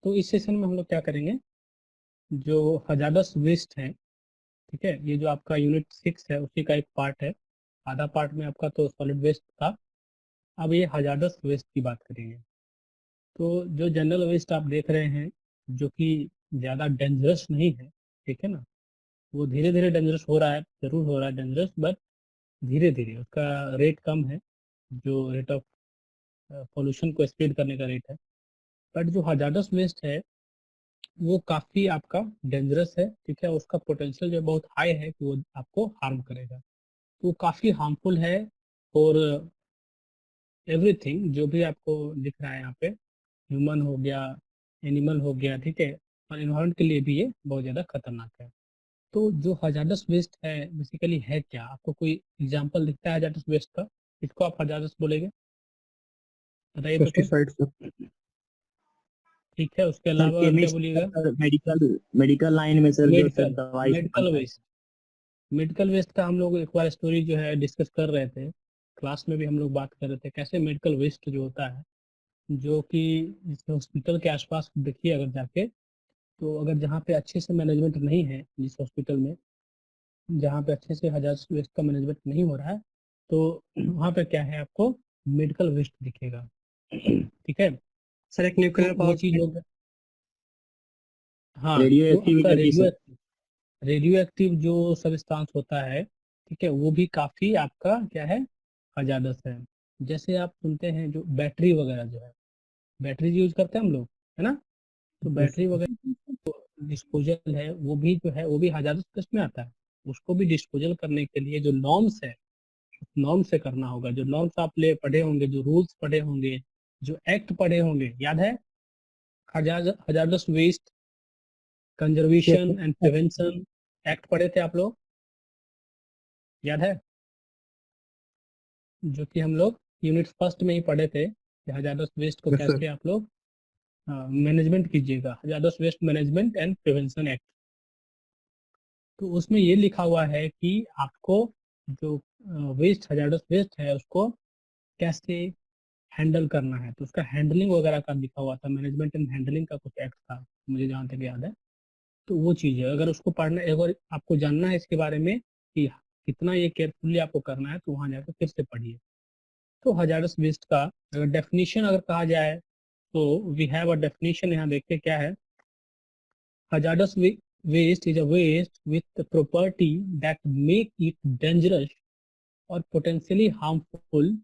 तो इस सेशन में हम लोग क्या करेंगे, जो हजारडस वेस्ट है, ठीक है, ये जो आपका यूनिट 6 है उसी का एक पार्ट है। आधा पार्ट में आपका तो सॉलिड वेस्ट था, अब ये हजारडस वेस्ट की बात करेंगे। तो जो जनरल वेस्ट आप देख रहे हैं, जो कि ज़्यादा डेंजरस नहीं है, ठीक है ना, वो धीरे धीरे डेंजरस हो रहा है, जरूर हो रहा है डेंजरस, बट धीरे धीरे उसका रेट कम है, जो रेट ऑफ पोल्यूशन को स्प्रेड करने का रेट है। बट जो हजारडस वेस्ट है वो काफ़ी आपका डेंजरस है, ठीक है, उसका पोटेंशियल जो है बहुत हाई है कि वो आपको हार्म करेगा। तो काफ़ी हार्मफुल है और एवरीथिंग जो भी आपको दिख रहा है यहाँ पे, ह्यूमन हो गया, एनिमल हो गया, ठीक है, और इन्वायरमेंट के लिए भी ये बहुत ज़्यादा खतरनाक है। तो जो हजारडस वेस्ट है बेसिकली है क्या, आपको कोई एग्जांपल दिखता है हजारडस वेस्ट का, इसको आप हजारडस बोलेंगे, बताइए तो कोई। Pesticide sir. ठीक है, उसके सर अलावा और क्या केमिस्ट बोलिएगा। सर, मेडिकल मेडिकल लाइन में सर, जो सर मेडिकल दवाई मेडिकल बनता है। वेस्ट, मेडिकल वेस्ट का हम लोग एक बार स्टोरी जो है डिस्कस कर रहे थे, क्लास में भी हम लोग बात कर रहे थे कैसे मेडिकल वेस्ट जो होता है, जो कि जैसे हॉस्पिटल के आसपास देखिए अगर जाके, तो अगर जहाँ पे अच्छे से मैनेजमेंट नहीं है, जिस हॉस्पिटल में जहाँ पे अच्छे से हजार्ड वेस्ट का मैनेजमेंट नहीं हो रहा है, तो वहाँ पे क्या है, आपको मेडिकल वेस्ट दिखेगा। ठीक है, सर एक तो न्यूक्लियर वो पावर चीज़ हो गया। हाँ, रेडियो जो आपका एक्टिविटी सर। रेडियो एक्टिव जो सब्सटेंस होता है, ठीक है, वो भी काफ़ी आपका क्या है, हजारडस है। जैसे आप सुनते हैं जो बैटरी वगैरह जो है, बैटरी यूज करते हैं हम लोग, है ना, तो बैटरी वगैरह डिस्पोजल है, वो भी जो है वो भी हजारडस लिस्ट में आता है। उसको भी डिस्पोजल करने के लिए जो नॉर्म्स है, नॉर्म से करना होगा। जो नॉर्म्स आप ले पढ़े होंगे, जो रूल्स पढ़े होंगे, जो एक्ट पढ़े होंगे, याद है, hazardous waste conservation and prevention act पढ़े थे आप लोग, याद है, जो कि हम लोग यूनिट फर्स्ट में ही पढ़े थे कि हजारडस वेस्ट को यस सर। कैसे आप लोग मैनेजमेंट कीजिएगा, hazardous waste management and prevention act. तो उसमें ये लिखा हुआ है कि आपको जो वेस्ट, हजारडस वेस्ट है, उसको कैसे हैंडल करना है। तो उसका हैंडलिंग वगैरह का लिखा हुआ था, मैनेजमेंट एंड हैंडलिंग का कुछ एक्ट था, मुझे जहाँ तक याद है। तो वो चीज़ है, अगर उसको पढ़ना, एक और आपको जानना है इसके बारे में कि कितना ये केयरफुली आपको करना है, तो वहाँ जाकर फिर से पढ़िए। तो हजारस वेस्ट का अगर डेफिनेशन अगर कहा जाए, तो वी हैव अ डेफिनेशन, यहाँ देखते क्या है। Hazardous waste is a waste with property that make it dangerous और पोटेंशियली हार्मफुल,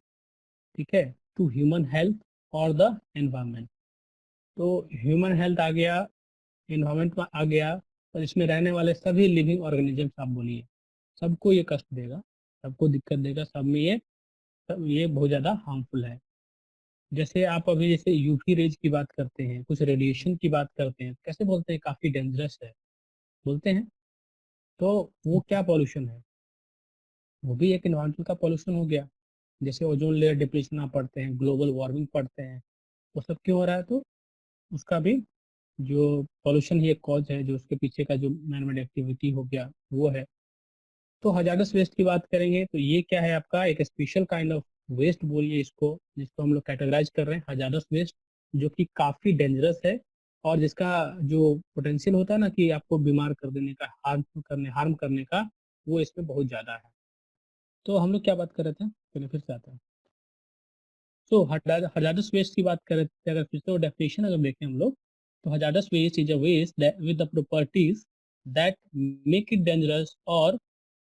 ठीक है, टू ह्यूमन हेल्थ और द एनवायरमेंट। तो ह्यूमन हेल्थ आ गया, इन्वायरमेंट में आ गया, और इसमें रहने वाले सभी लिविंग ऑर्गेनिजम्स आप बोलिए, सबको ये कष्ट देगा, सबको दिक्कत देगा, सब में ये बहुत ज़्यादा हार्मफुल है। जैसे आप अभी जैसे यूवी रेज की बात करते हैं, कुछ रेडिएशन की बात करते हैं, कैसे बोलते हैं काफ़ी डेंजरस है, बोलते हैं। तो वो क्या पॉल्यूशन है, वो भी एक इन्वायरमेंटल का पॉल्यूशन हो गया। जैसे ओजोन लेयर डिप्लीशन आप पढ़ते हैं, ग्लोबल वार्मिंग पढ़ते हैं, वो सब क्यों हो रहा है, तो उसका भी जो पॉल्यूशन ही एक कॉज है, जो उसके पीछे का जो मैनमेड एक्टिविटी हो गया वो है। तो हजारडस वेस्ट की बात करेंगे तो ये क्या है, आपका एक स्पेशल काइंड ऑफ वेस्ट बोलिए इसको, जिसको हम लोग कैटेगराइज कर रहे हैं हजारडस वेस्ट, जो कि काफ़ी डेंजरस है, और जिसका जो पोटेंशियल होता है ना कि आपको बीमार कर देने का, हार्म करने का, वो इसमें बहुत ज़्यादा है। तो हम लोग क्या बात कर रहे थे, चलिए फिर से आते हैं। तो हजारडस वेस्ट की बात कर रहे थे, अगर फिर से वो डेफिनेशन अगर देखें हम लोग, तो hazardous waste is a waste with the properties that make it dangerous और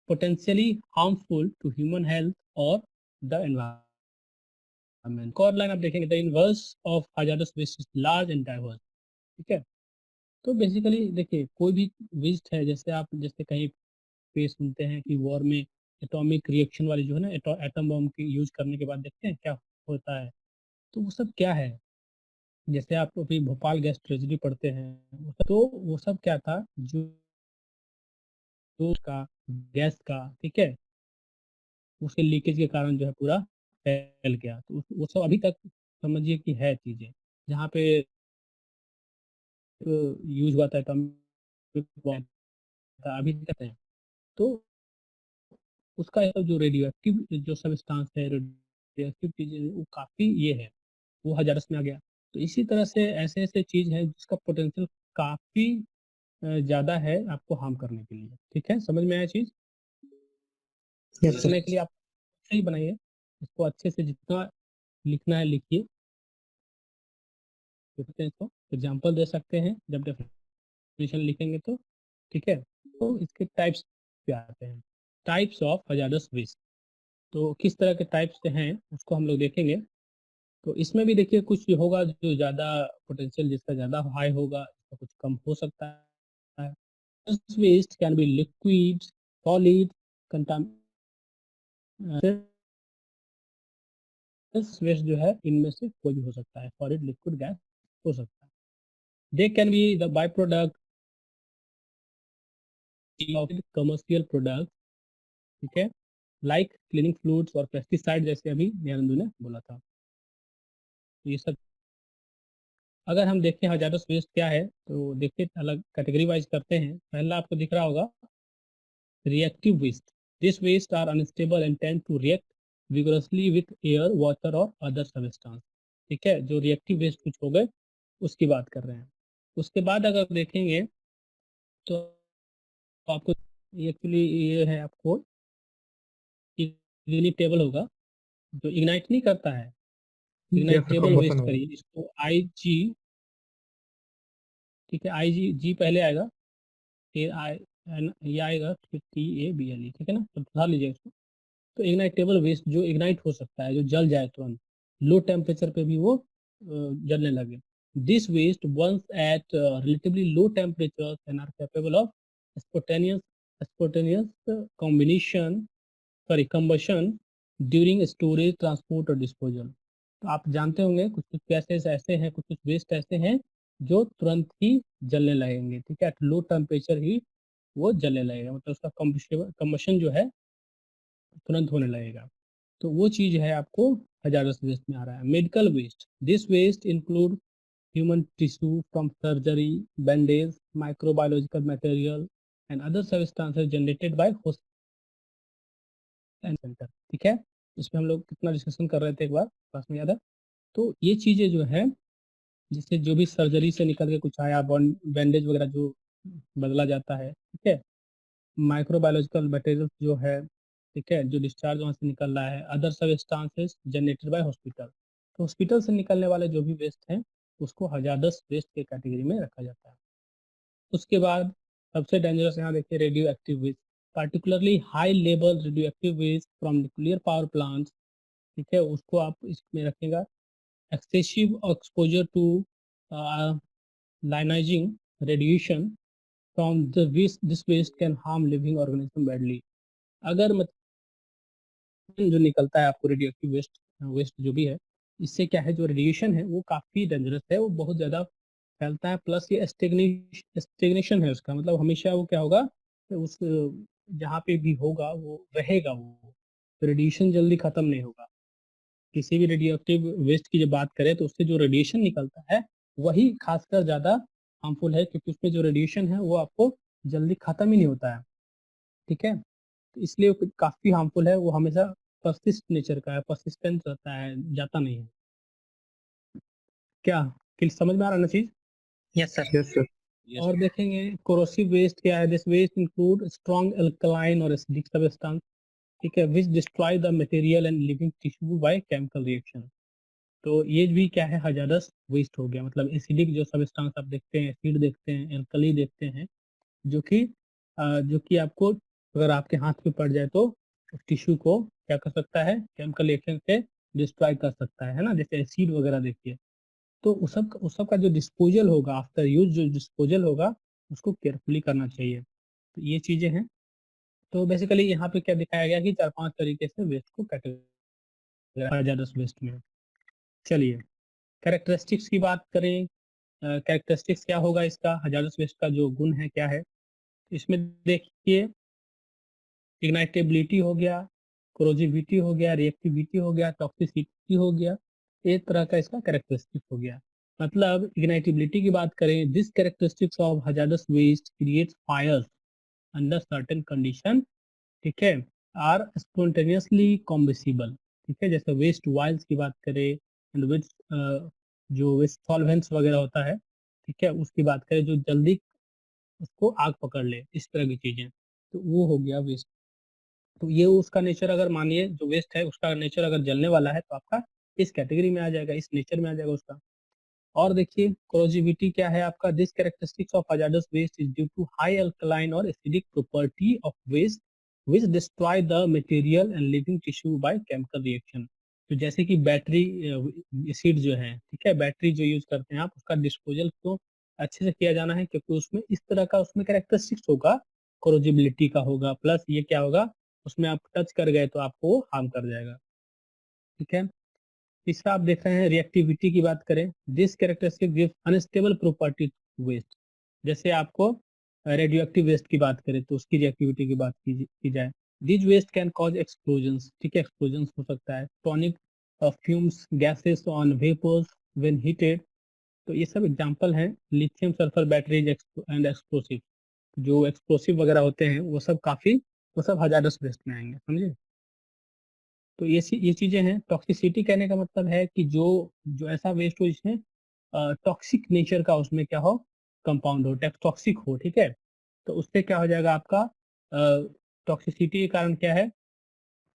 potentially harmful to human health or the environment। और लाइन आप देखेंगे, the inverse of hazardous waste is large and diverse, ठीक है। तो बेसिकली देखिए, कोई भी वेस्ट है, जैसे आप जैसे कहीं पे सुनते हैं कि वॉर में एटॉमिक रिएक्शन वाली जो है ना, एटम बम की यूज करने के बाद देखते हैं क्या होता है। तो वो सब क्या है, जैसे आप अभी भोपाल गैस ट्रेजेडी पढ़ते हैं, तो वो सब क्या था, जो का गैस का, ठीक है, उसके लीकेज के कारण जो है पूरा फैल गया। तो वो सब अभी तक समझिए कि है चीज़ें, जहाँ पे यूज हुआ था एटॉमिक बॉम्ब था, अभी तक है। तो उसका ये सब जो रेडियो एक्टिव जो सब्सटेंस है, रेडियो एक्टिव चीज़ें, वो काफ़ी ये है, वो हजारस में आ गया। तो इसी तरह से ऐसे ऐसे चीज है जिसका पोटेंशियल काफी ज्यादा है आपको हार्म करने के लिए। ठीक है, समझ में आया चीज? Yes sir. लिखने के लिए आप सही बनाइए इसको, अच्छे से जितना लिखना है लिखिए। देखते हैं इसको, एग्जाम्पल दे सकते हैं जब डेफिनेशन लिखेंगे तो। ठीक है, तो इसके टाइप्स पे आते हैं। टाइप्स ऑफ हजारडस वेस्ट, तो किस तरह के टाइप्स हैं उसको हम लोग देखेंगे। तो इसमें भी देखिए कुछ होगा जो ज़्यादा पोटेंशियल जिसका ज़्यादा हाई होगा, इसका कुछ कम हो सकता है। Waste can be liquid, solid, waste जो है इनमें से कोई भी हो सकता है, सॉलिड, लिक्विड, गैस हो सकता है। They can be the by product of commercial product, ठीक है, लाइक क्लीनिंग फ्लूइड्स और पेस्टिसाइड, जैसे अभी निरंजन ने बोला था। ये सब अगर हम देखें हजारस वेस्ट क्या है, तो देखिए अलग कैटेगरी वाइज करते हैं। पहला आपको दिख रहा होगा reactive waste. This waste are unstable and tend to react vigorously with air, water और अदर सब्सटेंस। ठीक है, जो रिएक्टिव वेस्ट कुछ हो गए उसकी बात कर रहे हैं। उसके बाद अगर देखेंगे तो आपको एक्चुअली ये है, आपको टेबल होगा जो इग्नाइट नहीं करता है, इग्नाइट टेबल वेस्ट करिए इसको आई जी। ठीक है, आई जी, जी पहले आएगा, फिर आई एन ये आएगा, फिर T A B L E. ठीक है ना, तो सुधार लीजिए इसको। तो इग्नाइटेबल वेस्ट जो इग्नाइट हो सकता है, जो जल जाए तुरंत, लो टेम्परेचर पे भी वो जलने लगे। This waste once at relatively low temperature and are capable of spontaneous combination, sorry combustion during storage, transport और डिस्पोजल। तो आप जानते होंगे कुछ कुछ गैसेस ऐसे हैं, कुछ कुछ वेस्ट ऐसे हैं जो तुरंत ही जलने लगेंगे। ठीक है, लो टेम्परेचर ही वो जलने लगेगा, मतलब उसका कंबशन जो है तुरंत होने लगेगा। तो वो चीज है आपको हजारस वेस्ट में आ रहा है। Medical waste, this waste include human tissue from surgery, bandage, microbiological material and other substances generated by centre. ठीक है, इसमें हम लोग कितना डिस्कशन कर रहे थे एक बार क्लास में, याद है? तो ये चीजें जो है, जिससे जो भी सर्जरी से निकल के कुछ आया, बैंडेज वगैरह जो बदला जाता है, ठीक है, माइक्रोबायोलॉजिकल मटेरियल जो है, ठीक है, जो डिस्चार्ज वहाँ से निकल रहा है, other substances generated bye hospital. तो हॉस्पिटल से निकलने वाले जो भी वेस्ट हैं उसको हजारदस वेस्ट के कैटेगरी में रखा जाता है। उसके बाद सबसे डेंजरस यहाँ देखिए radioactive waste, particularly high level radioactive waste from nuclear power plant. ठीक है, उसको आप इसमें रखेगा। Excessive exposure to ionising radiation from this waste can harm living organism badly. अगर जो निकलता है आपको रेडियो एक्टिव वेस्ट, वेस्ट जो भी है, इससे क्या है, जो रेडिएशन है वो काफ़ी डेंजरस है, वो बहुत ज़्यादा फैलता है। प्लस ये स्टेग्नेशन है उसका, मतलब हमेशा वो क्या होगा, उस जहाँ पे भी होगा वो रहेगा, वो रेडिएशन जल्दी ख़त्म नहीं होगा। किसी भी रेडियो एक्टिव वेस्ट की जब बात करें तो उससे जो रेडिएशन निकलता है वही खासकर ज़्यादा हार्मफुल है, क्योंकि उसमें जो रेडिएशन है वो आपको जल्दी ख़त्म ही नहीं होता है। ठीक है, तो इसलिए वो काफ़ी हार्मफुल है, वो हमेशा परसिस्ट नेचर का है, परसिस्टेंट रहता है, जाता नहीं है। क्या समझ में आ रहा ना चीज? Yes sir. Yes sir. और देखेंगे कोरोसिव वेस्ट क्या है। This waste include strong alkaline और एसिडिक सब्सटेंस, ठीक है, which destroy the material and living tissue by chemical reaction. तो ये भी क्या है, हजारस वेस्ट हो गया। मतलब एसिडिक जो सब्सटेंस आप देखते हैं, एसिड देखते हैं, एल्कली देखते हैं, जो कि आपको अगर आपके हाथ पे पड़ जाए तो टिश्यू को क्या कर सकता है, केमिकल रिएक्शन से डिस्ट्रॉय कर सकता है ना, जैसे एसिड वगैरह देखिए। तो उस सब का जो डिस्पोजल होगा, आफ्टर यूज जो डिस्पोजल होगा, उसको केयरफुली करना चाहिए। तो ये चीजें हैं। तो बेसिकली यहाँ पे क्या दिखाया गया कि 4-5 तरीके से वेस्ट को कैटेगराइज वेस्ट में। चलिए कैरेक्टरिस्टिक्स की बात करें। कैरेक्टरिस्टिक्स क्या होगा इसका, हजारस वेस्ट का जो गुण है क्या है, इसमें देखिए इग्नाइटेबिलिटी हो गया, कोरोजिविटी हो गया, रिएक्टिविटी हो गया, टॉक्सिसिटी हो गया, एक तरह का इसका कैरेक्टरिस्टिक हो गया। मतलब इग्नाइटेबिलिटी की बात करें, this characteristics of hazardous waste creates fires under certain condition, ठीक है, आर स्पॉन्टेनियसली कॉम्बिसिबल। ठीक है, जैसे वेस्ट वाइल्स की बात करें, एंड विच जो वेस्ट सॉल्वेंट्स वगैरह होता है, ठीक है, उसकी बात करें जो जल्दी उसको आग पकड़ ले, इस तरह की चीजें, तो वो हो गया वेस्ट। तो ये उसका नेचर अगर मानिए जो वेस्ट है उसका नेचर अगर जलने वाला है तो आपका इस कैटेगरी में आ जाएगा, इस नेचर में आ जाएगा उसका। और देखिए कोरोजिविटी क्या है आपका, this characteristics of hazardous waste is due to high alkaline और acidic property of waste which destroy the material and living tissue by chemical reaction. तो जैसे कि बैटरी एसिड जो है, ठीक है, बैटरी जो यूज करते हैं आप, उसका डिस्पोजल तो अच्छे से किया जाना है, क्योंकि उसमें इस तरह का उसमें कैरेक्टरिस्टिक्स होगा, कोरोजिबिलिटी का होगा, प्लस ये क्या होगा, उसमें आप टच कर गए तो आपको वो हार्म कर जाएगा, ठीक है। तीसरा आप देख रहे हैं रिएक्टिविटी की बात करें, this characteristic gives unstable property to waste. जैसे आपको रेडियो एक्टिव वेस्ट की बात करें तो उसकी रिएक्टिविटी की बात की जाए, this waste can cause explosions, ठीक है, एक्सप्लोजन्स हो सकता है, toxic fumes gases on vapours when heated. तो ये सब एग्जांपल हैं lithium sulphur batteries and explosive, जो एक्सप्लोसिव वगैरह होते हैं वो सब काफी, वो सब हजारस वेस्ट में आएंगे, समझे। तो ये चीजें हैं। टॉक्सिसिटी कहने का मतलब है कि जो जो ऐसा वेस्ट हो जिसमें टॉक्सिक नेचर का उसमें क्या हो, कंपाउंड हो, टॉक्सिक हो, ठीक है, तो उससे क्या हो जाएगा आपका, टॉक्सिसिटी के कारण क्या है,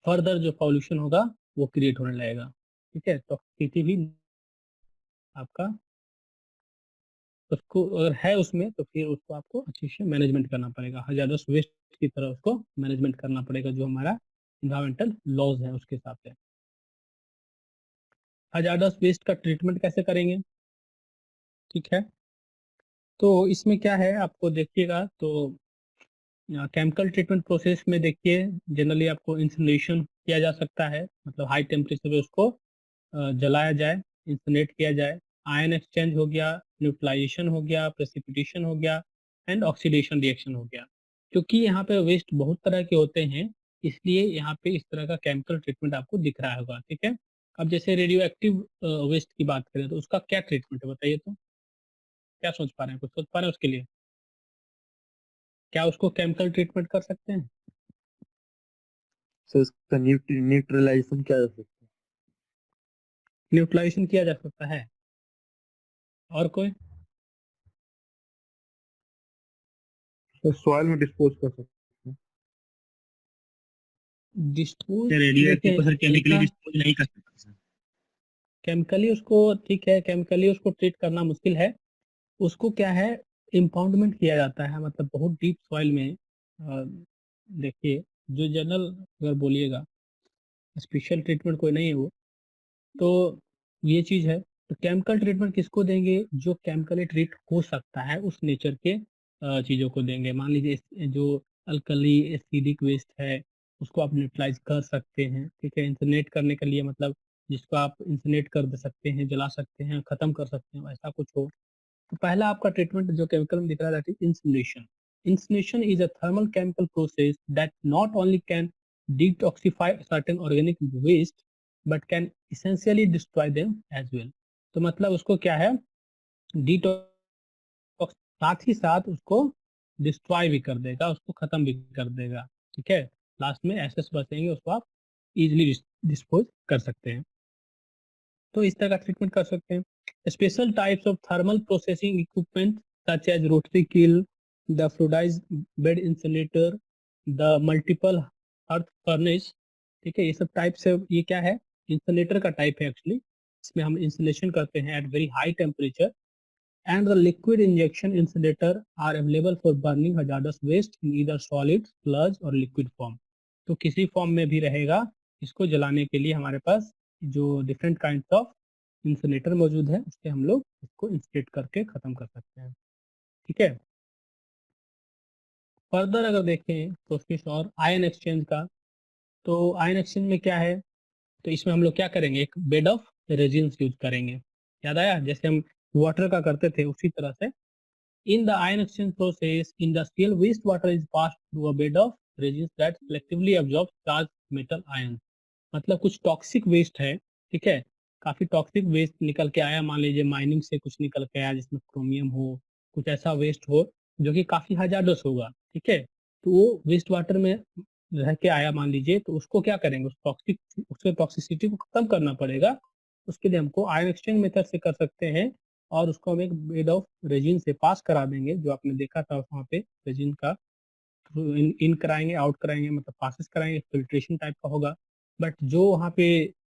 फर्दर जो पॉल्यूशन होगा वो क्रिएट होने लगेगा, ठीक है। टॉक्सिसिटी भी आपका उसको अगर है उसमें तो फिर उसको आपको अच्छे से मैनेजमेंट करना पड़ेगा, हजारस वेस्ट की तरह उसको मैनेजमेंट करना पड़ेगा, जो हमारा इन्वायरमेंटल लॉज है उसके हिसाब से। हजारस वेस्ट का ट्रीटमेंट कैसे करेंगे, ठीक है। तो इसमें क्या है आपको देखिएगा, तो केमिकल ट्रीटमेंट प्रोसेस में देखिए जनरली आपको इंसिनरेशन किया जा सकता है, मतलब हाई टेम्परेचर पे उसको जलाया जाए, इंसिनेट किया जाए। आयन एक्सचेंज हो गया, न्यूट्रलाइजेशन हो गया, प्रेसिपिटेशन हो गया, एंड ऑक्सीडेशन रिएक्शन हो गया। क्योंकि यहाँ पे वेस्ट बहुत तरह के होते हैं, इसलिए यहाँ पे इस तरह का केमिकल ट्रीटमेंट आपको दिख रहा होगा, ठीक है। अब जैसे रेडियो एक्टिव वेस्ट की बात करें तो उसका क्या ट्रीटमेंट है बताइए, तो क्या सोच पा रहे हैं, कुछ सोच पा रहे हैं उसके लिए, क्या उसको केमिकल ट्रीटमेंट कर सकते हैं। सर उसका न्यूट्रलाइजेशन क्या जा सकता न्यूट्रलाइजेशन किया जा सकता है, और कोई है? सर सॉइल में डिस्पोज कर सकते हैं। डिस्पोज, रेडियो एक्टिव देखिए को सर केमिकली ऐसा डिस्पोज नहीं कर सकते सर। केमिकली उसको, ठीक है, केमिकली उसको ट्रीट करना मुश्किल है, उसको क्या है, इम्पाउंडमेंट किया जाता है, मतलब बहुत डीप सॉइल में। देखिए जो जनरल अगर बोलिएगा, स्पेशल ट्रीटमेंट कोई नहीं है वो, तो ये चीज है। तो केमिकल ट्रीटमेंट किसको देंगे, जो केमिकली ट्रीट हो सकता है उस नेचर के चीजों को देंगे। मान लीजिए जो अल्कली एसिडिक वेस्ट है उसको आप न्यूट्रलाइज कर सकते हैं, ठीक है, इंसिनेट करने के लिए, मतलब जिसको आप इंसिनेट कर दे सकते हैं, जला सकते हैं, खत्म कर सकते हैं, ऐसा कुछ हो। तो पहला आपका ट्रीटमेंट जो केमिकल में दिख रहा है that is incineration. Incineration is a thermal chemical process that not only can detoxify certain organic waste but can essentially destroy them as well. तो मतलब उसको क्या है, डिटॉक्स, साथ ही साथ उसको डिस्ट्रॉय भी कर देगा, उसको खत्म भी कर देगा, ठीक है। लास्ट में एसेस बचेंगे, उसको आप इजिली डिस्पोज कर सकते हैं। तो इस तरह का ट्रीटमेंट कर सकते हैं। Special types of thermal processing equipment such as rotary kiln, the fluidised bed insulator, the multiple earth furnace, ठीक है, ये सब टाइप से, ये क्या है, इंसुलेटर का टाइप है एक्चुअली। इसमें हम इंसुलेशन करते हैं at very high temperature, and the liquid injection insulator are available for burning hazardous waste in either solid, sludge और लिक्विड फॉर्म। तो किसी फॉर्म में भी रहेगा, इसको जलाने के लिए हमारे पास जो डिफरेंट काइंड ऑफ इंसुलेटर मौजूद है, उससे हम लोग इसको इंसुलेट करके खत्म कर सकते हैं, ठीक है। फर्दर अगर देखें प्रोसेस और आयन एक्सचेंज का, तो आयन एक्सचेंज में क्या है, तो इसमें हम लोग क्या करेंगे, एक बेड ऑफ रेजिन्स यूज करेंगे। याद आया, जैसे हम वाटर का करते थे उसी तरह से। In the ion exchange process, industrial wastewater is passed through a bed of resins that selectively absorbs charged metal ions। मतलब कुछ टॉक्सिक वेस्ट है, ठीक है, काफी टॉक्सिक वेस्ट निकल के आया, मान लीजिए माइनिंग से कुछ निकल के आया जिसमें क्रोमियम हो, कुछ ऐसा वेस्ट हो जो कि काफी हजारडस होगा, ठीक है। तो वो वेस्ट वाटर में रह के आया मान लीजिए, तो उसको क्या करेंगे, उस टॉक्सिक, उसके टॉक्सिसिटी को खत्म करना पड़ेगा। उसके लिए हमको आयन एक्सचेंज मेथड से कर सकते हैं, और उसको हम एक बेड ऑफ रेजिन से पास करा देंगे, जो आपने देखा था वहाँ पे रेजिन का इन कराएंगे, आउट कराएंगे, मतलब पासेस कराएंगे, फिल्ट्रेशन टाइप का होगा। बट जो वहाँ पे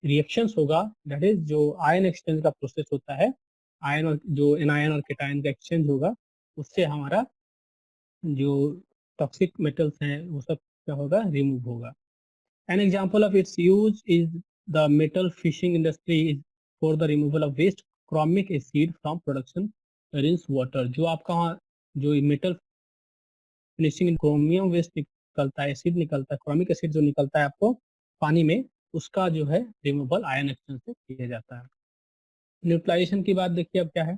रिएक्शंस होगा, दैट इज जो आयन एक्सचेंज का प्रोसेस होता है, आयन और जो एनायन और केटायन का एक्सचेंज होगा, उससे हमारा जो टॉक्सिक मेटल्स हैं वो सब क्या होगा, रिमूव होगा। An example of its use is the metal fishing industry is for the removal of waste chromic acid from production rinse water. जो आपका वहाँ जो मेटल फिनिशिंग क्रोमियम वेस्ट निकलता है, एसिड निकलता है, क्रोमिक एसिड जो निकलता है आपको पानी में, उसका जो है रिमूवल आयन एक्सचेंज से किया जाता है। न्यूट्रलाइजेशन की बात देखिए अब क्या है।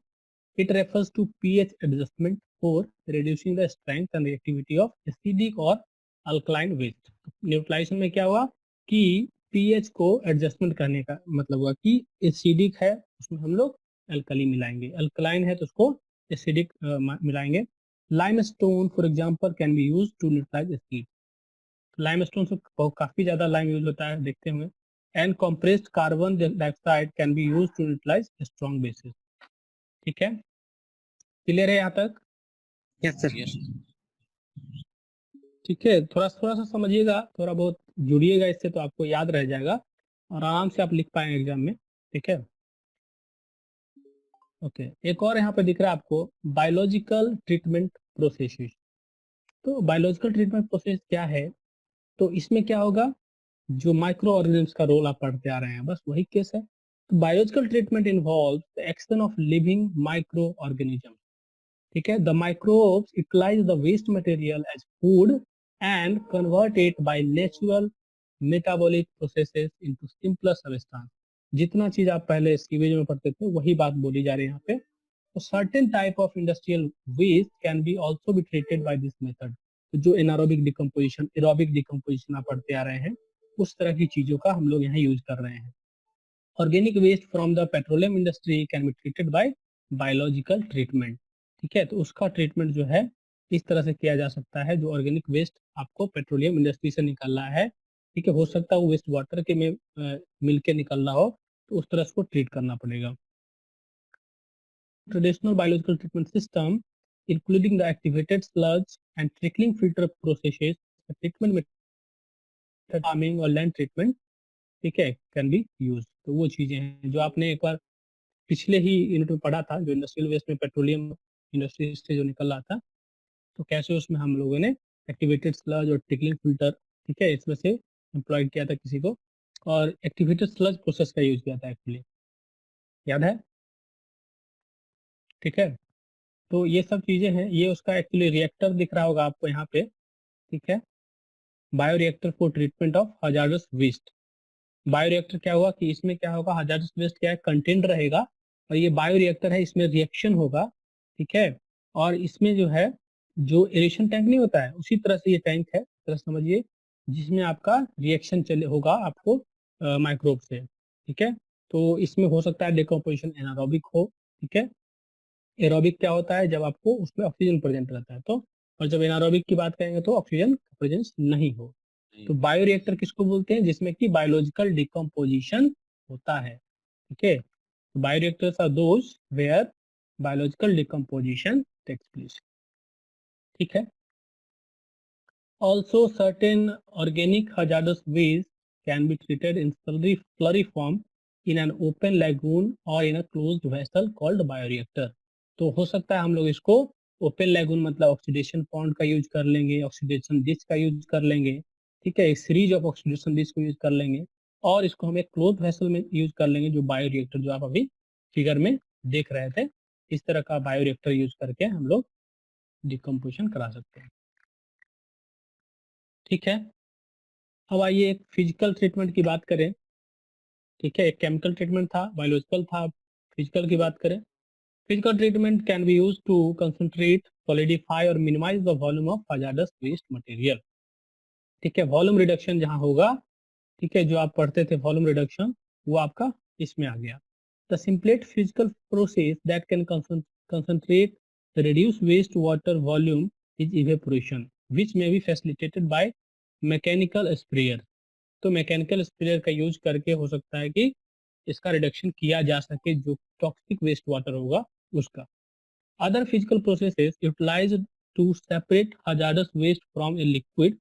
It refers to pH adjustment for reducing the strength and reactivity of acidic और अल्कलाइन वेस्ट। न्यूट्रलाइजेशन में क्या हुआ कि पीएच को एडजस्टमेंट करने का मतलब हुआ कि एसिडिक है उसमें हम लोग अल्कली मिलाएंगे, अल्कलाइन है तो उसको एसिडिक मिलाएंगे। Limestone for example can be used to neutralise acid. Limestone से काफी ज्यादा लाइम यूज होता है, देखते हुए। And compressed carbon dioxide can be used to neutralise strong basis. ठीक है, क्लियर है यहाँ तक? Yes sir. ठीक है, थोड़ा थोड़ा सा समझिएगा, थोड़ा बहुत जुड़िएगा इससे, तो आपको याद रह जाएगा और आराम से आप लिख पाएंगे एग्जाम में। ठीक है, ओके। एक और यहाँ पे दिख रहा है आपको बायोलॉजिकल ट्रीटमेंट प्रोसेसेस। तो बायोलॉजिकल ट्रीटमेंट प्रोसेस क्या है, तो इसमें क्या होगा, जो माइक्रो ऑर्गेनिम्स का रोल आप पढ़ते आ रहे हैं, बस वही केस है। तो biological treatment involve the action of living micro organism. ठीक है, the microbes utilise the waste material as food and convert it by natural metabolic processes into simpler substance. जितना चीज आप पहले सीवेज में पढ़ते थे वही बात बोली जा रही है यहाँ पे। तो certain type of industrial waste can be also be treated by this method. जो एनारोबिक डिकम्पोजिशन, एरोबिक डिकम्पोजिशन आप पढ़ते आ रहे हैं, उस तरह की चीजों का हम लोग यहाँ यूज कर रहे हैं। Organic waste from the petroleum industry can be treated by biological treatment. ठीक है, तो उसका ट्रीटमेंट जो है इस तरह से किया जा सकता है। जो ऑर्गेनिक वेस्ट आपको पेट्रोलियम इंडस्ट्री से निकल रहा है, ठीक है, हो सकता है वो वेस्ट वाटर के में मिल के निकल रहा हो, तो उस तरह से उसको ट्रीट करना पड़ेगा। Traditional biological treatment system including the activated sludge and trickling filter processes, treatment method farming और लैंड ट्रीटमेंट, ठीक है, कैन बी यूज। तो वो चीजें हैं जो आपने एक बार पिछले ही यूनिट में पढ़ा था, जो इंडस्ट्रियल वेस्ट में पेट्रोलियम इंडस्ट्री से जो निकल रहा था, तो कैसे उसमें हम लोगों ने एक्टिवेटेड स्लज और ट्रिकलिंग फिल्टर, ठीक है, इसमें से एम्प्लॉयड किया था किसी को, और एक्टिवेटेड स्लज प्रोसेस का यूज किया था एक्चुअली, याद है? ठीक है, तो ये सब चीजें हैं। ये उसका एक्चुअली रिएक्टर दिख रहा होगा आपको यहाँ पे, ठीक है, bioreactor for treatment of hazardous waste. Bioreactor क्या हुआ कि इसमें क्या होगा, हजार्डस वेस्ट क्या है, कंटेंट रहेगा, और ये बायोरिएक्टर है, इसमें रिएक्शन होगा। ठीक है, और इसमें जो है जो एरेशन टैंक नहीं होता है, उसी तरह से ये टैंक है, तरह समझिए, जिसमें आपका रिएक्शन चले होगा आपको माइक्रोब से। ठीक है, तो इसमें हो सकता है डिकम्पोजिशन एनारोबिक हो। ठीक है, एरोबिक क्या होता है, जब आपको उसमें ऑक्सीजन प्रेजेंट रहता है, तो, और जब एनारोबिक की बात करेंगे तो ऑक्सीजन प्रेजेंस नहीं हो। तो बायोरिएक्टर किसको बोलते हैं, जिसमें कि बायोलॉजिकल डिकम्पोजिशन होता है। ठीक है, bioreactors are those where biological decomposition takes place. ठीक है, also certain organic hazardous waste can be treated in slurry form in an open lagoon or in a closed vessel called bioreactor। तो हो सकता है हम लोग इसको ओपन लैगून मतलब ऑक्सीडेशन पॉन्ड का यूज कर लेंगे, ऑक्सीडेशन डिश का यूज कर लेंगे, ठीक है, एक सीरीज ऑफ ऑक्सीडेशन डिश को यूज कर लेंगे, और इसको हम एक क्लोज वेसल में यूज कर लेंगे, जो बायोरिएक्टर जो आप अभी फिगर में देख रहे थे, इस तरह का बायोरिएक्टर यूज करके हम लोग डिकम्पोजिशन करा सकते हैं। ठीक है, अब आइए एक फिजिकल ट्रीटमेंट की बात करें। ठीक है, एक केमिकल ट्रीटमेंट था, बायोलॉजिकल था, फिजिकल की बात करें। Physical treatment can be use to concentrate, solidify और minimise the volume of hazardous waste material. ठीक है, वॉल्यूम रिडक्शन जहां होगा, ठीक है, जो आप पढ़ते थे वॉल्यूम रिडक्शन, वो आपका इसमें आ गया। The simplest physical process that can concentrate reduce waste water volume is evaporation which may be facilitated by mechanical sprayer। तो मैकेनिकल स्प्रेयर का यूज करके हो सकता है कि इसका रिडक्शन किया जा सके जो टॉक्सिक वेस्ट वाटर होगा उसका। Other physical processes utilise to separate hazardous waste from a liquid,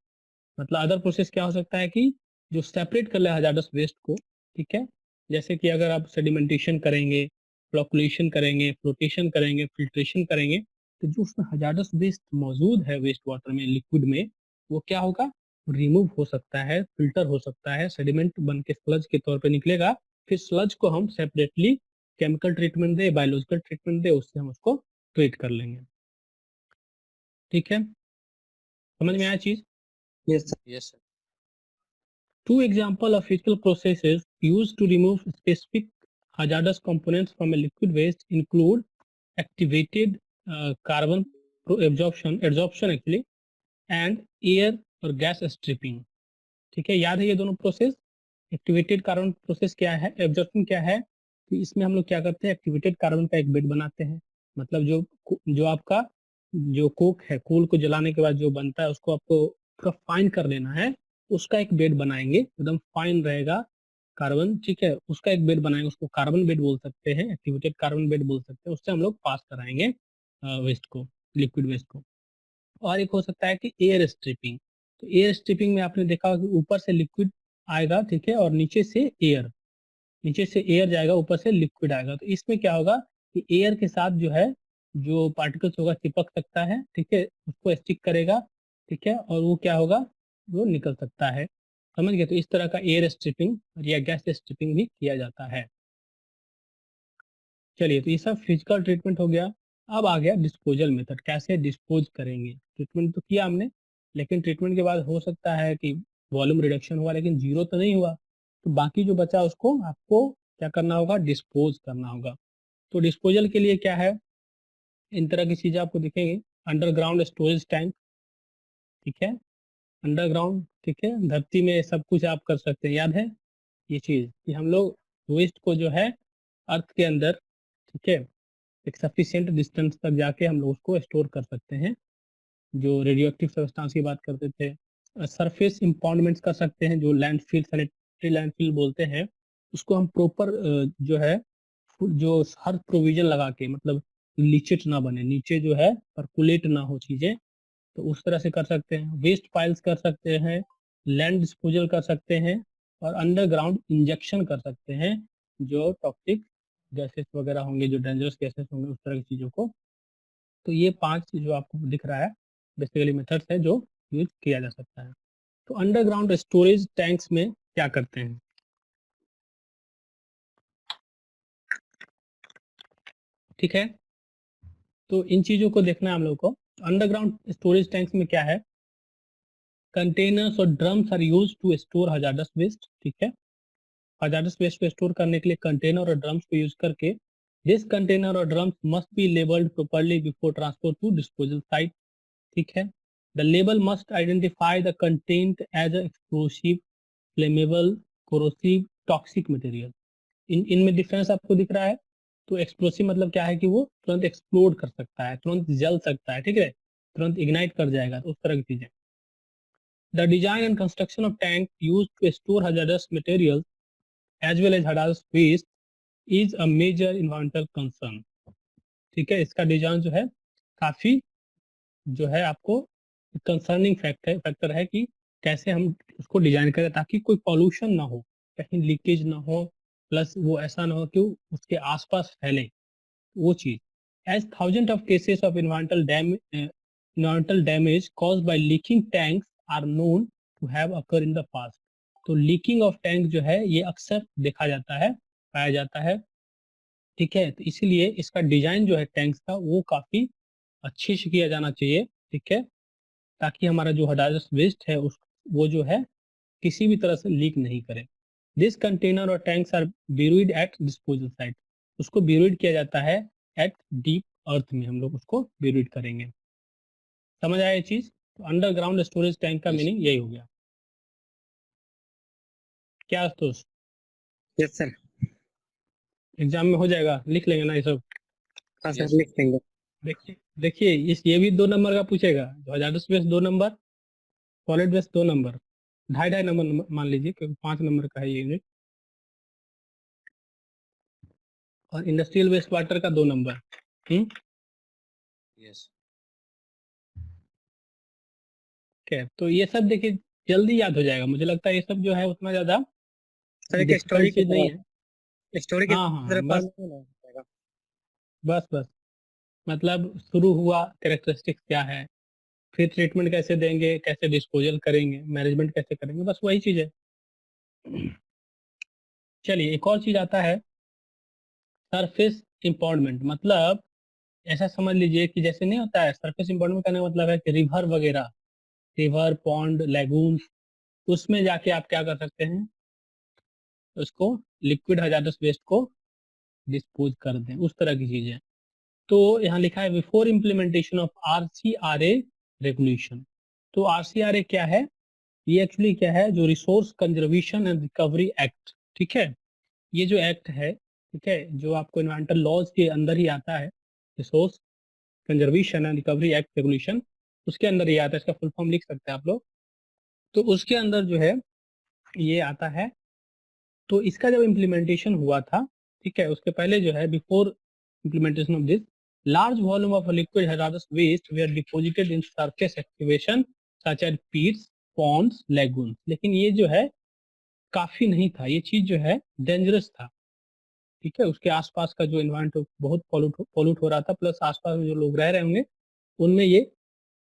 मतलब अदर प्रोसेस क्या हो सकता है कि जो सेपरेट कर ले हजार्डस वेस्ट को, ठीक है, जैसे कि अगर आप सेडिमेंटेशन करेंगे, फ्लोकुलेशन करेंगे, फ्लोटेशन करेंगे, फिल्ट्रेशन करेंगे, तो जो उसमें हजार्डस वेस्ट मौजूद है वेस्ट वाटर में, लिक्विड में, वो क्या होगा, रिमूव हो सकता है, फिल्टर हो सकता है, सेडिमेंट बन के स्लज के तौर पे निकलेगा। फिर स्लज को हम सेपरेटली केमिकल ट्रीटमेंट दे, बायोलॉजिकल ट्रीटमेंट दे, उससे हम उसको ट्रीट कर लेंगे। ठीक है, समझ में आया चीज? Yes sir. Yes sir. Two examples of physical processes used to remove specific hazardous components from a liquid waste include activated carbon absorption actually, and air और गैस स्ट्रिपिंग। ठीक है, याद है ये दोनों प्रोसेस? एक्टिवेटेड कार्बन प्रोसेस क्या है, absorption क्या है, कि इसमें हम लोग क्या करते हैं, एक्टिवेटेड कार्बन का एक बेड बनाते हैं, मतलब जो आपका जो कोक है, कोल को जलाने के बाद जो बनता है उसको आपको पूरा फाइन कर लेना है, उसका एक बेड बनाएंगे, एकदम फाइन रहेगा कार्बन, ठीक है, उसका एक बेड बनाएंगे, उसको कार्बन बेड बोल सकते हैं, एक्टिवेटेड कार्बन बेड बोल सकते हैं, उससे हम लोग पास कराएंगे वेस्ट को, लिक्विड वेस्ट को। और एक हो सकता है कि एयर स्ट्रिपिंग। तो एयर स्ट्रिपिंग में आपने देखा कि ऊपर से लिक्विड आएगा, ठीक है, और नीचे से एयर जाएगा, ऊपर से लिक्विड आएगा। तो इसमें क्या होगा कि एयर के साथ जो है जो पार्टिकल्स होगा चिपक सकता है, ठीक है, उसको स्टिक करेगा, ठीक है, और वो क्या होगा, वो निकल सकता है। समझ गए? तो इस तरह का एयर स्ट्रिपिंग या गैस स्ट्रिपिंग भी किया जाता है। चलिए, तो ये सब फिजिकल ट्रीटमेंट हो गया। अब आ गया डिस्पोजल मेथड, कैसे डिस्पोज करेंगे। ट्रीटमेंट तो किया हमने, लेकिन ट्रीटमेंट के बाद हो सकता है कि वॉल्यूम रिडक्शन हुआ लेकिन जीरो तो नहीं हुआ, तो बाकी जो बचा उसको आपको क्या करना होगा, डिस्पोज करना होगा। तो डिस्पोजल के लिए क्या है, इन तरह की चीजें आपको दिखेंगी। अंडरग्राउंड स्टोरेज टैंक, ठीक है, अंडरग्राउंड, ठीक है, धरती में सब कुछ आप कर सकते हैं। याद है ये चीज कि हम लोग वेस्ट को जो है अर्थ के अंदर, ठीक है, एक सफिशिएंट डिस्टेंस तक जाके हम लोग उसको स्टोर कर सकते हैं, जो रेडियो एक्टिव सब्सटेंस की बात करते थे। सरफेस इम्पाउंडमेंट्स कर सकते हैं, जो लैंडफिल, सैनिटरी लैंडफिल बोलते हैं, उसको हम प्रॉपर जो है जो हर प्रोविजन लगा के, मतलब लीचेट ना बने, नीचे जो है परकुलेट ना हो चीजें, तो उस तरह से कर सकते हैं। वेस्ट पाइल्स कर सकते हैं, लैंड डिस्पोजल कर सकते हैं, और अंडरग्राउंड इंजेक्शन कर सकते हैं, जो टॉक्सिक गैसेस वगैरह होंगे, जो डेंजरस गैसेस होंगे, उस तरह की चीज़ों को। तो ये 5 जो आपको दिख रहा है बेसिकली मेथड्स है जो यूज किया जा सकता है। तो अंडरग्राउंड स्टोरेज टैंक्स में क्या करते हैं, ठीक है, तो इन चीज़ों को देखना है हम लोग को। अंडरग्राउंड स्टोरेज टैंक्स में क्या है, कंटेनर्स और drums are use to store hazardous waste, ठीक है, हजार्डस वेस्ट को स्टोर करने के लिए कंटेनर और ड्रम्स को यूज करके, दिस कंटेनर और drums must be labelled properly before transport to disposal site, ठीक है, the label must identify the content as explosive, flammable, corrosive, toxic material. इनमें डिफरेंस आपको दिख रहा है। तो एक्सप्लोसिव मतलब क्या है कि वो तुरंत एक्सप्लोड कर सकता है, तुरंत जल सकता है, ठीक है, तुरंत इग्नाइट कर जाएगा, तो उस तरह की चीजें। The design and construction of tank use to store hazardous material as well as hazardous waste is a major environmental concern, ठीक है, इसका डिजाइन जो है काफी जो है आपको कंसर्निंग फैक्टर है कि कैसे हम उसको डिजाइन करें ताकि कोई पॉल्यूशन ना हो, कहीं लीकेज ना हो, प्लस वो ऐसा ना हो कि उसके आसपास फैले वो चीज। As thousand of cases of environmental damage caused by leaking tanks are known to have occurred in the past, तो लीकिंग ऑफ टैंक जो है ये अक्सर देखा जाता है, पाया जाता है, ठीक है, तो इसीलिए इसका डिजाइन जो है टैंक्स का वो काफी अच्छे से किया जाना चाहिए, ठीक है, ताकि हमारा जो हजार्डस वेस्ट है उस वो जो है किसी भी तरह से लीक नहीं करे। दिस कंटेनर और tanks are buried at disposal site, उसको बेरिड किया जाता है एट डीप अर्थ में, हम लोग उसको बेरिड करेंगे। समझ आया ये चीज? तो अंडरग्राउंड स्टोरेज टैंक का मीनिंग यही हो गया। क्या दोस्त, यस सर। एग्जाम में हो जाएगा, लिख लेंगे ना ये सब? हाँ Yes, सर, sir. लिख लेंगे। देखिए ये भी 2 नंबर का पूछेगा, जो hazardous waste 2 number, solid waste 2 number, 2.5 number मान लीजिए, क्योंकि 5 नंबर का है ये यूनिट। और इंडस्ट्रियल वेस्ट वाटर का 2 नंबर। यस ठीक है, तो ये सब देखिए जल्दी याद हो जाएगा, मुझे लगता है ये सब जो है उतना ज्यादा सर, एक स्टोरी डिफिकल्ट की चीज नहीं है। तरह, स्टोरी की हाँ हाँ तरह बस पढ़ने में नहीं जाएगा। बस मतलब शुरू हुआ, कैरेक्टरिस्टिक्स क्या है, फिर ट्रीटमेंट कैसे देंगे, कैसे डिस्पोजल करेंगे, मैनेजमेंट कैसे करेंगे, बस वही चीज है। चलिए एक और चीज आता है, सरफेस इम्पाउंडमेंट। मतलब ऐसा समझ लीजिए कि जैसे नहीं होता है, सरफेस इम्पाउंडमेंट करने का मतलब है कि रिवर वगैरह, रिवर पॉन्ड लेगून्स, उसमें जाके आप क्या कर सकते हैं, उसको लिक्विड हजारस वेस्ट को डिस्पोज कर दें, उस तरह की चीज है। तो यहाँ लिखा है before implementation of RCRA regulation. तो RCRA क्या है, ये एक्चुअली क्या है, जो resource conservation and recovery act, ठीक है, ये जो एक्ट है, ठीक है, जो आपको इन्वायरमेंटल लॉज के अंदर ही आता है, resource conservation and recovery act regulation, उसके अंदर ये आता है, इसका फुल फॉर्म लिख सकते हैं आप लोग। तो उसके अंदर जो है ये आता है। तो इसका जब इम्प्लीमेंटेशन हुआ था, ठीक है, उसके पहले जो है before implementation of this, large volume of liquid hazardous waste were deposited in surface activation such as pits, ponds, lagoons. लेकिन ये जो है काफी नहीं था, ये चीज जो है डेंजरस था, ठीक है, उसके आसपास का जो एनवायरनमेंट बहुत पॉल्यूट हो रहा था, प्लस आसपास में जो लोग रह रहे होंगे उनमें ये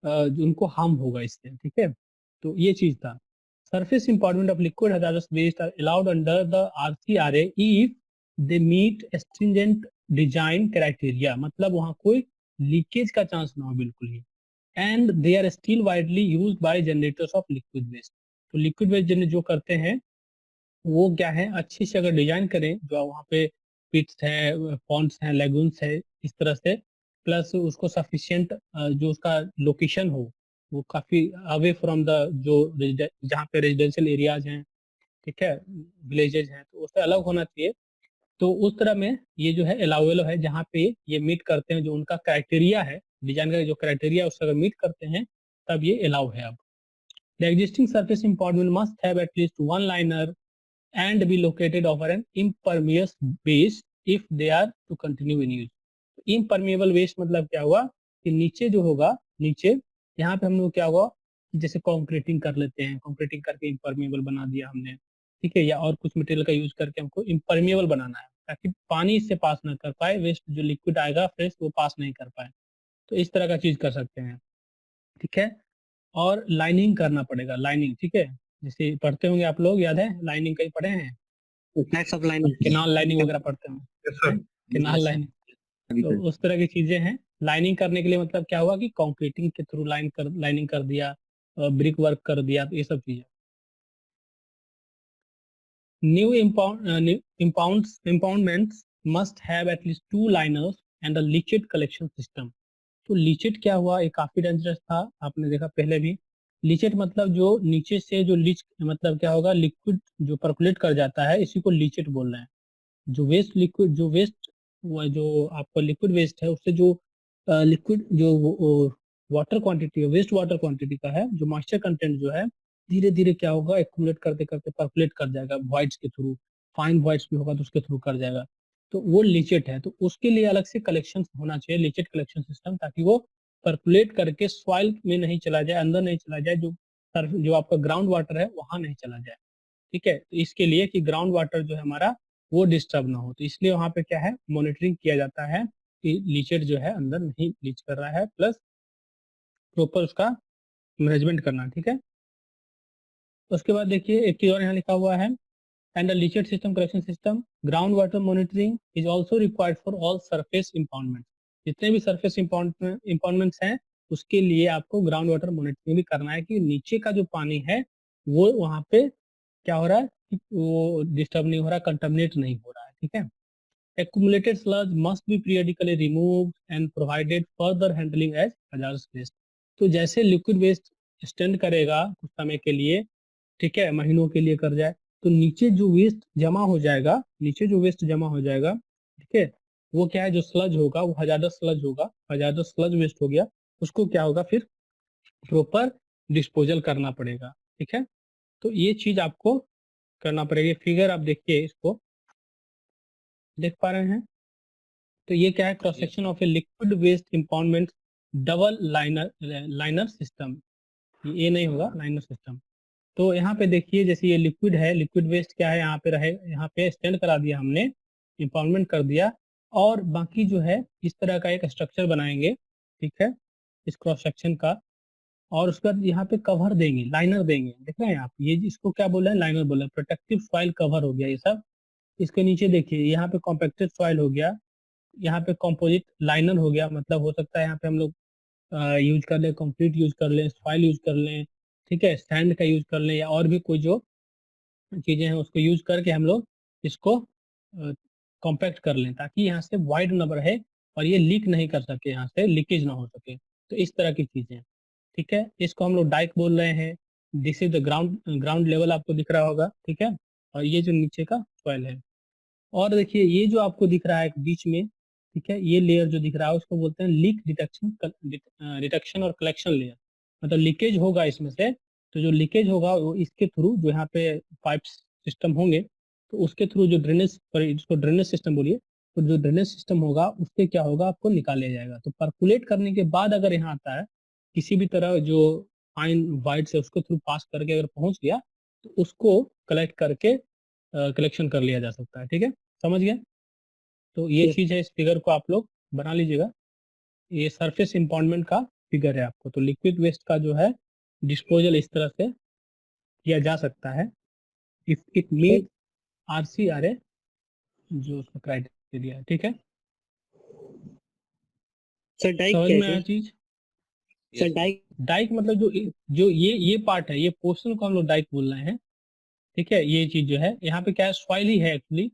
उनको हार्म होगा इससे, ठीक है। तो ये चीज था। Surface impoundment of liquid hazardous waste are allowed under the RCRA if they meet stringent design criteria. मतलब वहाँ कोई लीकेज का चांस ना हो बिल्कुल ही, and they are still widely used by generators of liquid waste. तो लिक्विड वेस्ट जो करते हैं वो क्या है, अच्छी से अगर डिजाइन करें, जो वहाँ पे पिट्स है, पॉन्ड्स हैं, लेगून्स है, इस तरह से, प्लस उसको सफिशिएंट जो उसका लोकेशन हो, वो काफी अवे फ्रॉम द जो जहाँ पे रेजिडेंशियल एरियाज हैं, ठीक है, विलेजेज हैं, तो उससे अलग होना चाहिए। तो उस तरह में ये जो है अलाउेबल है, जहाँ पे ये मीट करते हैं जो उनका क्राइटेरिया है, डिजाइन का जो क्राइटेरिया उससे अगर मीट करते हैं तब ये अलाउ है। अब the existing surface impoundment must have at least one liner and be located over an impermeable base if they are to continue in use। impermeable waste मतलब क्या हुआ कि नीचे जो होगा, नीचे यहाँ पे हम लोग क्या होगा, जैसे कंक्रीटिंग कर लेते हैं, कंक्रीटिंग करके इम्परमेबल बना दिया हमने, ठीक है, या और कुछ मटेरियल का यूज करके हमको इम्परमेबल बनाना है ताकि पानी इससे पास ना कर पाए, वेस्ट जो लिक्विड आएगा फ्रेश वो पास नहीं कर पाए। तो इस तरह का चीज कर सकते हैं, ठीक है। और लाइनिंग करना पड़ेगा, लाइनिंग, ठीक है, जैसे पढ़ते होंगे आप लोग, याद है लाइनिंग कहीं पढ़े हैं, types of line canal lining वगैरह पढ़ते हैं, यस सर। Canal lining. तो उस तरह की चीजें हैं। लाइनिंग करने के लिए मतलब क्या हुआ कि कंक्रीटिंग के थ्रू लाइनिंग कर दिया, ब्रिक वर्क कर दिया, तो ये सब चीजें। New impoundments must have at least 2 liners and a leached collection system. तो लीचेट क्या हुआ, ये काफी डेंजरस था, आपने देखा पहले भी। लीचेट मतलब जो नीचे से जो लीच, मतलब क्या होगा, लिक्विड जो परकुलेट कर जाता है, इसी को लीचेट बोल रहे हैं। जो वेस्ट लिक्विड, जो वेस्ट, जो आपका लिक्विड वेस्ट है, उससे जो लिक्विड जो वाटर क्वांटिटी है, वेस्ट वाटर क्वांटिटी का है, जो मॉइस्चर कंटेंट जो है, धीरे धीरे क्या होगा, एक्यूमुलेट करते करते परकुलेट कर जाएगा वॉइड्स के थ्रू, फाइन वॉइड्स भी होगा तो उसके थ्रू कर जाएगा। तो वो लीचेट है, तो उसके लिए अलग से कलेक्शन होना चाहिए, लीचेट कलेक्शन सिस्टम, ताकि वो परकुलेट करके सॉइल में नहीं चला जाए, अंदर नहीं चला जाए, जो आपका ग्राउंड वाटर है वहां नहीं चला जाए, ठीक है। तो इसके लिए कि ग्राउंड वाटर जो है हमारा वो डिस्टर्ब ना हो, तो इसलिए वहां पे क्या है, मॉनिटरिंग किया जाता है कि लीचेट जो है अंदर नहीं लीच कर रहा है, प्लस प्रॉपर उसका मैनेजमेंट करना, ठीक है। उसके बाद देखिए एक चीज और यहाँ लिखा हुआ है, and the leachate system collection system ground water monitoring is also required for all surface impoundment. जितने भी सरफेस इम्पाउंडमेंट्स हैं उसके लिए आपको ग्राउंड वाटर मॉनिटरिंग भी करना है कि नीचे का जो पानी है वो वहाँ पे क्या हो रहा है कि वो डिस्टर्ब नहीं हो रहा, कंटामिनेट नहीं हो रहा है, ठीक है। Accumulated sludge must be periodically removed and provided further handling as hazardous waste। तो जैसे लिक्विड वेस्ट स्टैंड करेगा कुछ समय के लिए, ठीक है, महीनों के लिए कर जाए, तो नीचे जो वेस्ट जमा हो जाएगा, नीचे जो वेस्ट जमा हो जाएगा, ठीक है, वो क्या है, जो स्लज होगा वो हजारदस स्लज होगा, हजारदस स्लज वेस्ट हो गया, उसको क्या होगा फिर प्रॉपर डिस्पोजल करना पड़ेगा, ठीक है। तो ये चीज आपको करना पड़ेगी। फिगर आप देखिए, इसको देख पा रहे हैं, तो ये क्या है, cross section of a liquid waste impoundment double liner system, ये नहीं होगा लाइनर सिस्टम। तो यहाँ पे देखिए जैसे ये लिक्विड है, लिक्विड वेस्ट क्या है, यहाँ पे रहे, यहाँ पे स्टैंड करा दिया हमने, इम्पाउंडमेंट कर दिया, और बाकी जो है इस तरह का एक स्ट्रक्चर बनाएंगे, ठीक है, इस क्रॉस सेक्शन का, और उसके बाद यहाँ पे कवर देंगे, लाइनर देंगे, देख रहे हैं आप, ये इसको क्या बोल रहे हैं, लाइनर बोल रहे हैं, प्रोटेक्टिव सॉइल कवर हो गया ये सब। इसके नीचे देखिए यहाँ पे कॉम्पैक्टेड सॉइल हो गया, यहाँ पे कंपोजिट लाइनर हो गया, मतलब हो सकता है यहाँ पे हम लोग यूज कर लें, कंक्रीट यूज कर लें, सॉइल यूज कर लें, ठीक है, सैंड का यूज कर लें, या और भी कोई जो चीजें हैं उसको यूज करके हम लोग इसको कॉम्पैक्ट कर लें, ताकि यहाँ से वाइड न रहे और ये लीक नहीं कर सके, यहाँ से लीकेज ना हो सके। तो इस तरह की चीजें, ठीक है, इसको हम लोग डाइक बोल रहे हैं। This is the ground level आपको दिख रहा होगा, ठीक है, और ये जो नीचे का सॉइल है। और देखिए ये जो आपको दिख रहा है बीच में, ठीक है, ये लेयर जो दिख रहा है उसको बोलते हैं लीक डिटेक्शन और कलेक्शन लेयर। मतलब लीकेज होगा इसमें से, तो जो लीकेज होगा वो इसके थ्रू, जो यहाँ पे पाइप सिस्टम होंगे, तो उसके थ्रू जो ड्रेनेज, इसको ड्रेनेज सिस्टम बोलिए, तो जो ड्रेनेज सिस्टम होगा उससे क्या होगा, आपको निकाल लिया जाएगा। तो परकुलेट करने के बाद अगर यहाँ आता है किसी भी तरह जो फाइन वाइट से उसके थ्रू पास करके अगर पहुंच गया, तो उसको कलेक्ट करके कलेक्शन कर लिया जा सकता है, ठीक है, समझ गए। तो ये Yes. चीज है, इस फिगर को आप लोग बना लीजिएगा, ये सरफेस इम्पाउंडमेंट का फिगर है आपको। तो लिक्विड वेस्ट का जो है डिस्पोजल इस तरह से किया जा सकता है, इफ इट मीट RCRA जो उसका क्राइटेरिया है, ठीक है, सर डाइक समझ क्या में है आया सर? चीज। सर डाइक डाइक मतलब जो ये पार्ट है, ये पोर्शन को हम लोग डाइक बोल रहे हैं, ठीक है। ये चीज जो है यहाँ पे क्या है, सॉइल ही है एक्चुअली,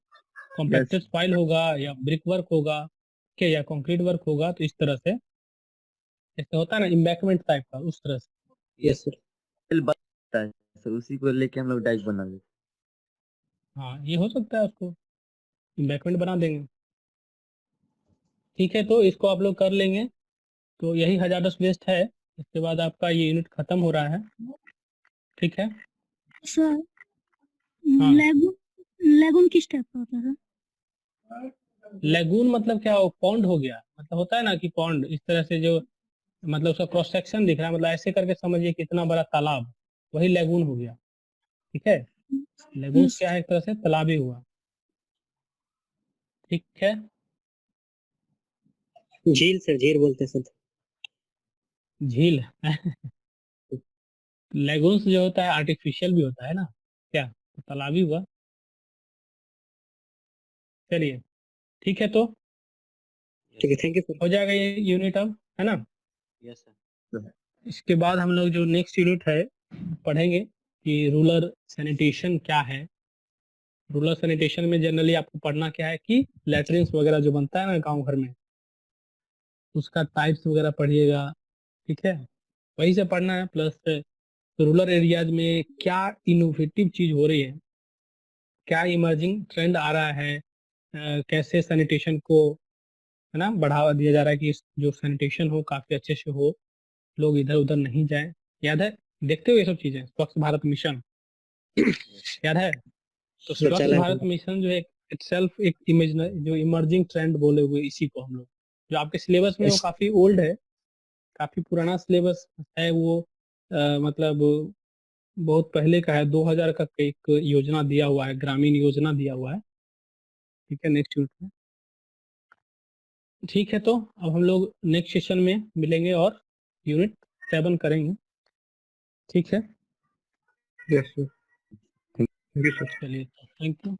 कॉम्पैक्टेड सॉइल होगा या ब्रिक वर्क होगा, ठीक है, या कंक्रीट वर्क होगा। तो इस तरह से जैसे होता है ना एम्बैंकमेंट टाइप का, उस तरह से। Yes sir. फिल बनता है सर, उसी को लेके हम लोग डाइक बना लेते हाँ ये हो सकता है, उसको एम्बैंकमेंट बना देंगे, ठीक है। तो इसको आप लोग कर लेंगे। तो यही हजारस वेस्ट है। इसके बाद आपका ये यूनिट खत्म हो रहा है, ठीक है। सर हाँ। लेगून किस टाइप का होता है सर? लेगून मतलब क्या, वो पॉन्ड हो गया, मतलब होता है ना कि पॉन्ड इस तरह से जो, मतलब उसका क्रॉस सेक्शन दिख रहा है, मतलब ऐसे करके समझिए कितना बड़ा तालाब, वही लेगून हो गया, ठीक है। Lagoon Yes. क्या है, एक तरह से तालाब ही हुआ, ठीक है। झील सर, झील बोलते हैं सर। झील लेगून्स जो होता है आर्टिफिशियल भी होता है ना, क्या, तो तालाब ही हुआ। चलिए ठीक है, तो ठीक है, थैंक यू सर। हो जाएगा ये यूनिट अब, है ना। हैं। Yes sir. इसके बाद हम लोग जो नेक्स्ट यूनिट है पढ़ेंगे कि रूरल सैनिटेशन क्या है। रूरल सैनिटेशन में जनरली आपको पढ़ना क्या है कि लैट्रिन्स वगैरह जो बनता है ना गांव घर में, उसका टाइप्स वगैरह पढ़िएगा, ठीक है, वही से पढ़ना है। प्लस रूरल एरियाज में क्या इनोवेटिव चीज हो रही है, क्या इमर्जिंग ट्रेंड आ रहा है, कैसे सैनिटेशन को, है ना, बढ़ावा दिया जा रहा है कि जो सैनिटेशन हो काफी अच्छे से हो, लोग इधर उधर नहीं जाए। याद है, देखते हो ये सब चीजें, स्वच्छ भारत मिशन याद है। तो सर स्वच्छ चला है भारत मिशन जो है इटसेल्फ एक इमेज, जो इमर्जिंग ट्रेंड बोले हुए इसी को हम लोग, जो आपके सिलेबस में वो Yes. काफी ओल्ड है, काफी पुराना सिलेबस है वो, मतलब बहुत पहले का है, 2000 का एक योजना दिया हुआ है, ग्रामीण योजना दिया हुआ है, ठीक है, नेक्स्ट यूनिट में। ठीक है, तो अब हम लोग नेक्स्ट सेशन में मिलेंगे और यूनिट 7 करेंगे, ठीक है। Yes sir, thank you sir. चलिए, थैंक यू।